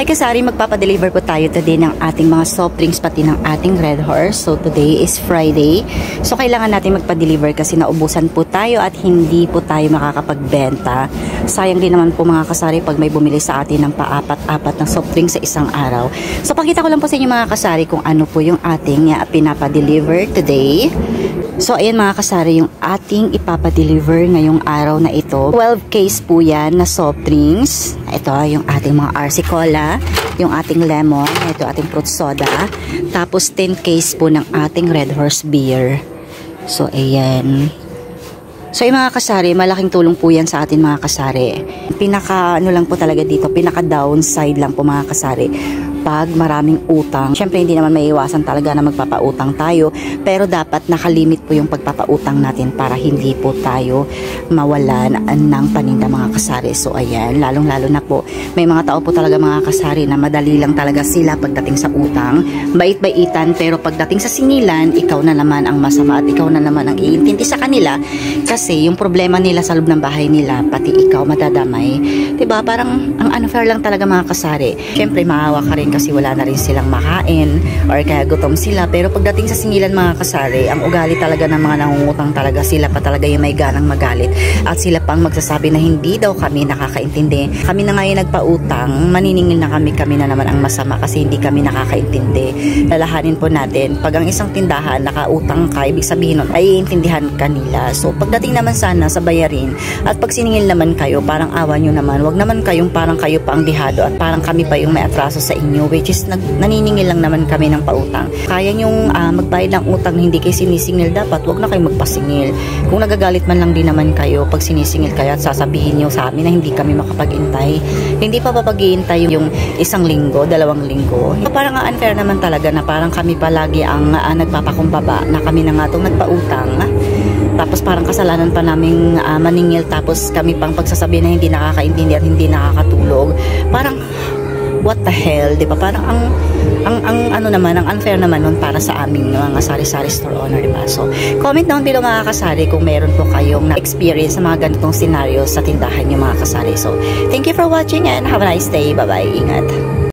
Hi kasari, magpapadeliver po tayo today ng ating mga soft drinks pati ng ating Red Horse. So today is Friday. So kailangan natin magpa-deliver kasi naubusan po tayo at hindi po tayo makakapagbenta. Sayang din naman po mga kasari pag may bumili sa atin ng paapat-apat ng soft drinks sa isang araw. So pakita ko lang po sa inyo mga kasari kung ano po yung ating pinapa-deliver today. So ayan mga kasari, yung ating ipapadeliver ngayong araw na ito. 12 case po yan na soft drinks. Ito yung ating mga RC Cola, yung ating lemon, ito ating fruit soda. Tapos 10 case po ng ating Red Horse beer. So ayan. So yung mga kasari, malaking tulong po yan sa atin mga kasari. Pinaka ano lang po talaga dito, pinaka downside lang po mga kasari. Pag maraming utang, syempre hindi naman maiiwasan talaga na magpapautang tayo, pero dapat nakalimit po yung pagpapautang natin para hindi po tayo mawalan ng paninda mga kasari. So ayan, lalong lalo na po may mga tao po talaga mga kasari na madali lang talaga sila pagdating sa utang, bait-baitan, pero pagdating sa singilan, ikaw na naman ang masama at ikaw na naman ang iintindi sa kanila kasi yung problema nila sa loob ng bahay nila, pati ikaw madadamay. Diba? Parang ang unfair lang talaga mga kasari. Syempre maawa ka rin kasi wala na rin silang makain or kaya gutom sila, pero pagdating sa singilan mga kasari, ang ugali talaga ng mga nangungutang talaga, sila pa talaga yung may ganang magalit at sila pang magsasabi na hindi daw kami nakakaintindi. Kami na ngayon nagpautang, maniningil na kami na naman ang masama kasi hindi kami nakakaintindi. Lalahanin po natin, pag ang isang tindahan nakautang ka, ibig sabihin nun ay iintindihan kanila. So pagdating naman sana sa bayarin at pag siningil naman kayo, parang awa nyo naman, wag naman kayong parang kayo pa ang dihado at parang kami pa yung may atraso sa inyo, which is naniningil lang naman kami ng pautang. Kaya yung magbayad ng utang hindi kayo sinisingil, dapat wag na kayo magpasingil. Kung nagagalit man lang din naman kayo pag sinisingil kayo at sasabihin nyo sa amin na hindi kami makapag-intay, hindi pa papag-iintay yung isang linggo, 2 linggo. Parang unfair naman talaga na parang kami palagi ang nagpapakumbaba na kami na nga itong nagpautang. Tapos parang kasalanan pa naming maningil, tapos kami pang pagsasabihin na hindi nakakaintindi at hindi nakakatulog. Parang what the hell, di ba? Parang ang ano naman, ang unfair naman nun para sa aming mga sari-sari store owner, di ba? So, comment down below mga kasari kung meron po kayong na-experience sa mga ganitong scenario sa tindahan nyo mga kasari. So, thank you for watching and have a nice day. Bye-bye. Ingat.